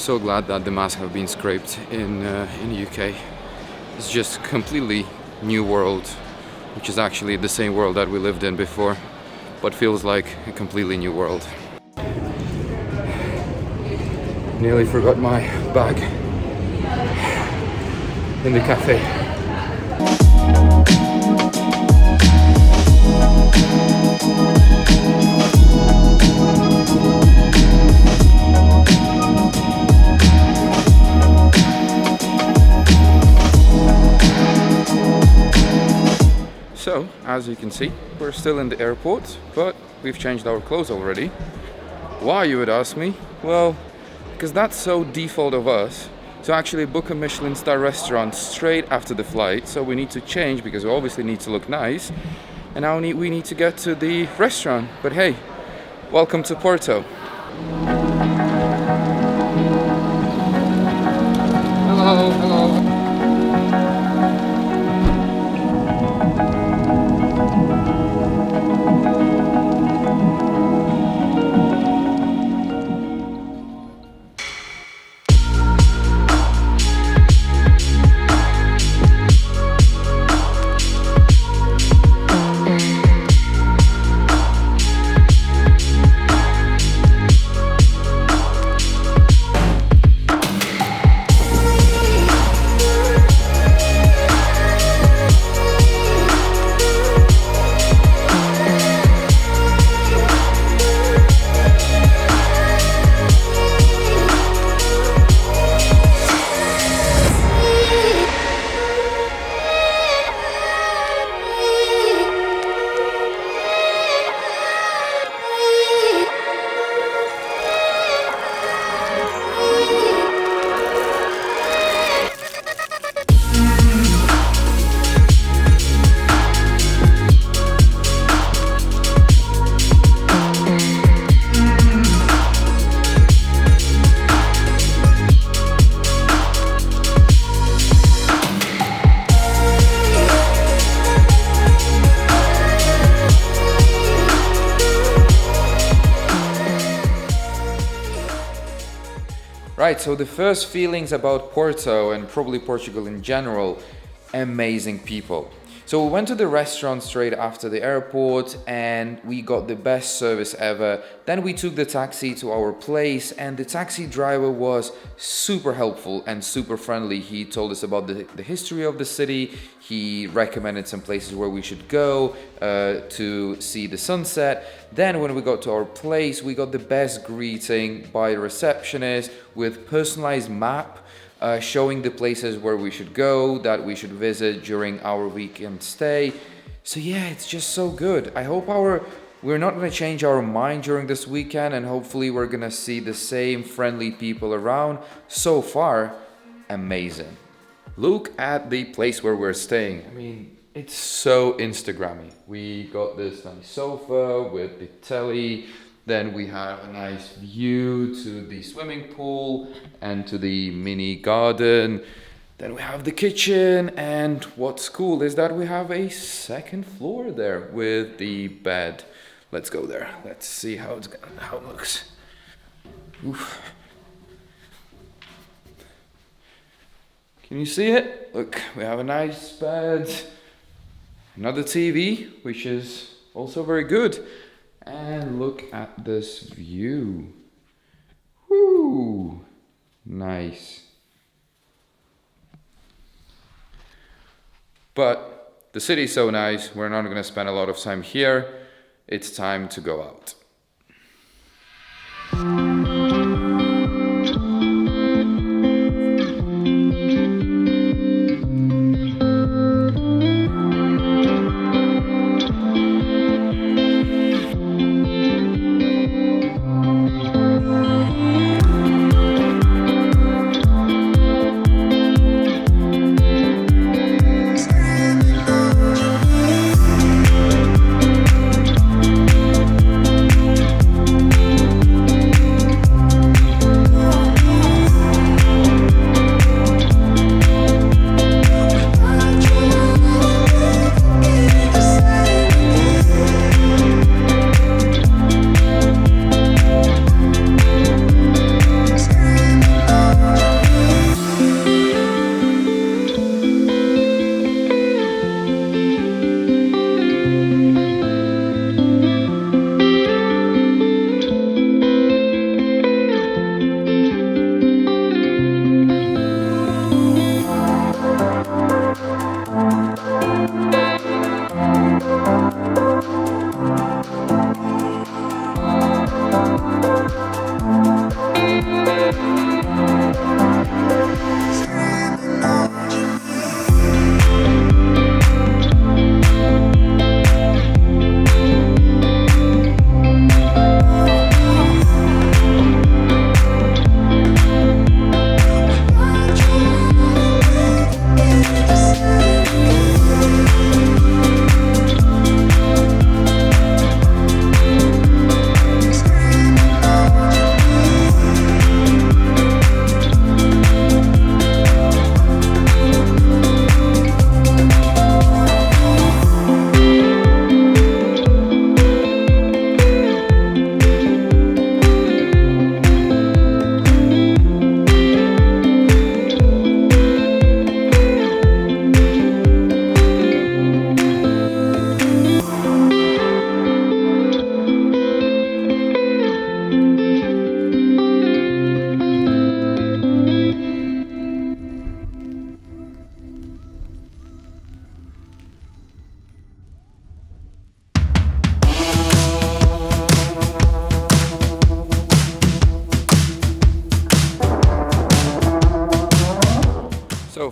so glad that the masks have been scraped in the UK. It's just completely new world, which is actually the same world that we lived in before, but feels like a completely new world. Nearly forgot my bag in the cafe. So, as you can see, we're still in the airport, but we've changed our clothes already. Why, you would ask me? Well, because that's so default of us to actually book a Michelin star restaurant straight after the flight. So we need to change because we obviously need to look nice. And now we need to get to the restaurant. But hey, welcome to Porto. Hello, hello. Right, so the first feelings about Porto and probably Portugal in general, amazing people. So we went to the restaurant straight after the airport and we got the best service ever. Then we took the taxi to our place and the taxi driver was super helpful and super friendly. He told us about the history of the city. He recommended some places where we should go to see the sunset. Then when we got to our place, we got the best greeting by the receptionist with personalized map showing the places where we should go, that we should visit during our weekend stay. So yeah, it's just so good. I hope we're not going to change our mind during this weekend and hopefully we're going to see the same friendly people around. So far, amazing. Look at the place where we're staying. I mean, it's so Instagrammy. We got this nice sofa with the telly. Then we have a nice view to the swimming pool and to the mini garden. Then we have the kitchen, and what's cool is that we have a second floor there with the bed. Let's go there. Let's see how it looks. Oof. Can you see it? Look, we have a nice bed, another TV, which is also very good. And look at this view. Woo! Nice. But the city's so nice, we're not going to spend a lot of time here. It's time to go out.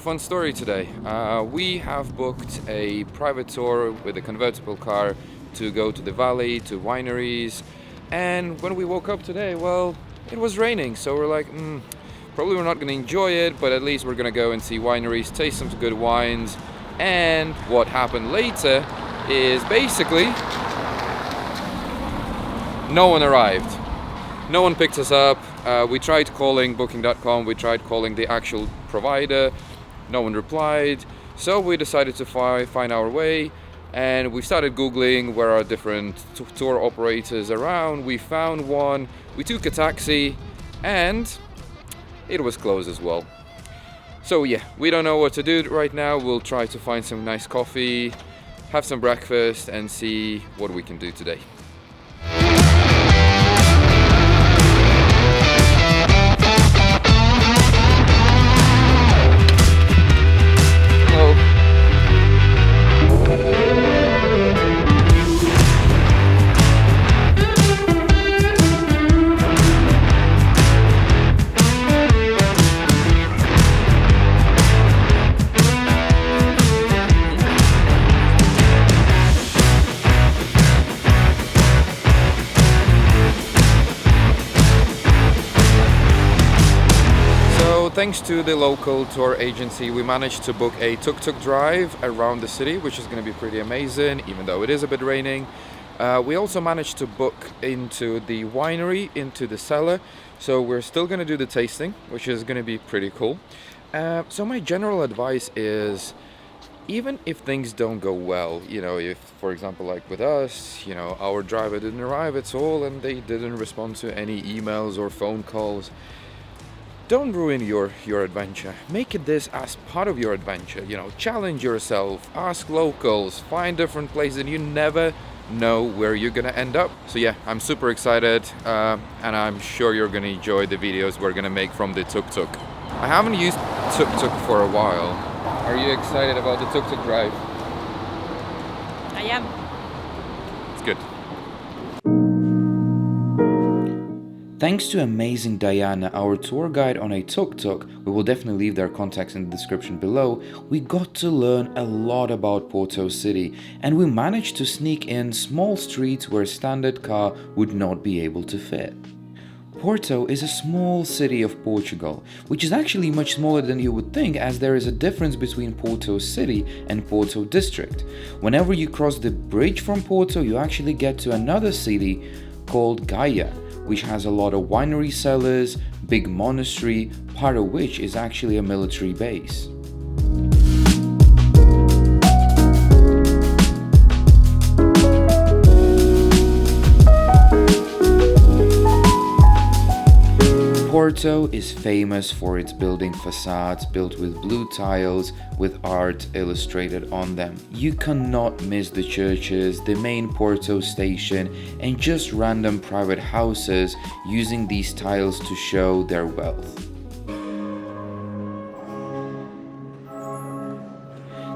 fun story today. We have booked a private tour with a convertible car to go to the valley, to wineries, and when we woke up today, well, it was raining, so we're like, probably we're not going to enjoy it, but at least we're going to go and see wineries, taste some good wines. And what happened later is basically no one arrived. No one picked us up. We tried calling booking.com, we tried calling the actual provider, no one replied. So we decided to find our way, and we started Googling where are different tour operators around. We found one, we took a taxi, and it was closed as well. So yeah, we don't know what to do right now. We'll try to find some nice coffee, have some breakfast, and see what we can do today. Thanks to the local tour agency, we managed to book a tuk-tuk drive around the city, which is going to be pretty amazing, even though it is a bit raining. We also managed to book into the winery, into the cellar, so we're still going to do the tasting, which is going to be pretty cool. So my general advice is, even if things don't go well, if, for example, like with us, our driver didn't arrive at all and they didn't respond to any emails or phone calls, don't ruin your adventure. Make it this as part of your adventure. Challenge yourself, ask locals, find different places, and you never know where you're gonna end up. So yeah, I'm super excited, and I'm sure you're gonna enjoy the videos we're gonna make from the tuk-tuk. I haven't used tuk-tuk for a while. Are you excited about the tuk-tuk drive? I am. It's good. Thanks to amazing Diana, our tour guide on a tuk-tuk, we will definitely leave their contacts in the description below, we got to learn a lot about Porto City, and we managed to sneak in small streets where a standard car would not be able to fit. Porto is a small city of Portugal, which is actually much smaller than you would think, as there is a difference between Porto City and Porto District. Whenever you cross the bridge from Porto, you actually get to another city called Gaia, which has a lot of winery cellars, big monastery, part of which is actually a military base. Porto is famous for its building facades built with blue tiles with art illustrated on them. You cannot miss the churches, the main Porto Station, and just random private houses using these tiles to show their wealth.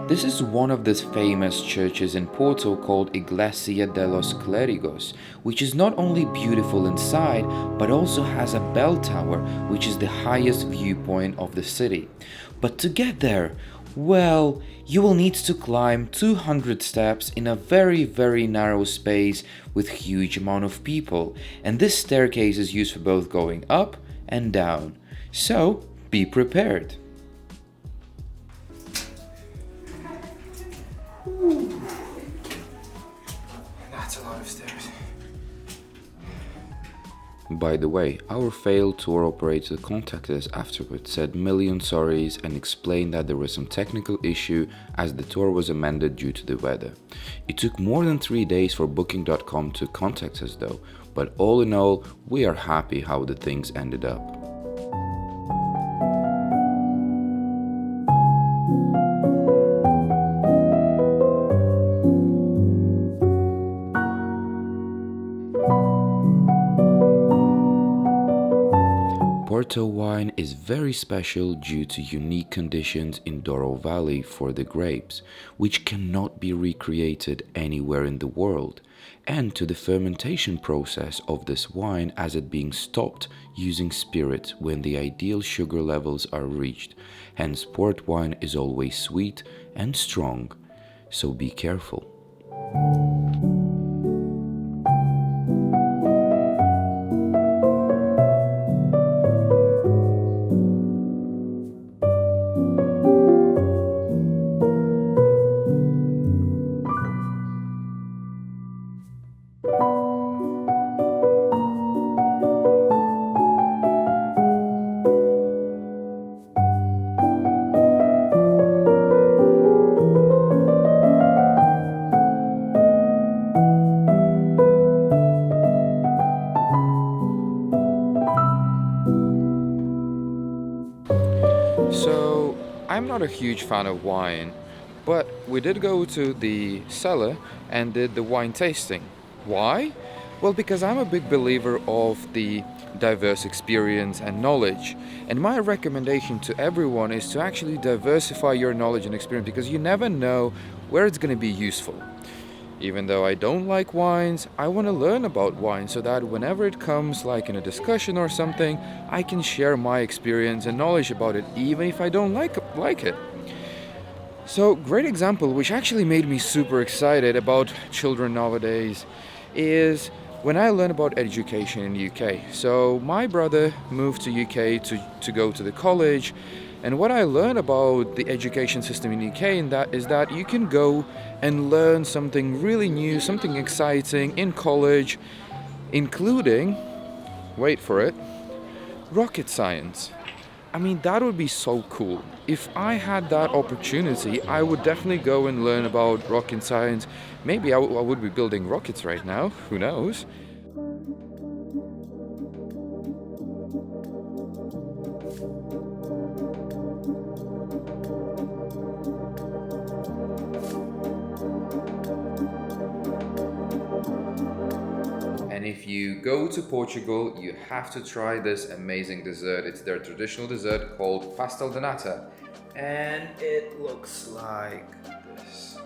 This is one of the famous churches in Porto called Igreja dos Clérigos, which is not only beautiful inside, but also has a bell tower, which is the highest viewpoint of the city. But to get there, well, you will need to climb 200 steps in a very narrow space with huge amount of people, and this staircase is used for both going up and down. So, be prepared. That's a lot of stairs. By the way, our failed tour operator contacted us afterwards, said million sorries, and explained that there was some technical issue as the tour was amended due to the weather. It took more than 3 days for booking.com to contact us though, but all in all, we are happy how the things ended up. Porto wine is very special due to unique conditions in Duoro Valley for the grapes, which cannot be recreated anywhere in the world, and to the fermentation process of this wine as it being stopped using spirit when the ideal sugar levels are reached. Hence, port wine is always sweet and strong, so be careful. So, I'm not a huge fan of wine, but we did go to the cellar and did the wine tasting. Why? Well, because I'm a big believer of the diverse experience and knowledge. And my recommendation to everyone is to actually diversify your knowledge and experience because you never know where it's going to be useful. Even though I don't like wines, I want to learn about wine so that whenever it comes, like in a discussion or something, I can share my experience and knowledge about it, even if I don't like it. So, great example, which actually made me super excited about children nowadays, is when I learned about education in the UK. So, my brother moved to UK to go to the college. And what I learned about the education system in the UK is that you can go and learn something really new, something exciting in college, including, wait for it, rocket science. I mean, that would be so cool. If I had that opportunity, I would definitely go and learn about rocket science. Maybe I would be building rockets right now, who knows? If you go to Portugal, you have to try this amazing dessert. It's their traditional dessert called pastel de nata, and it looks like this.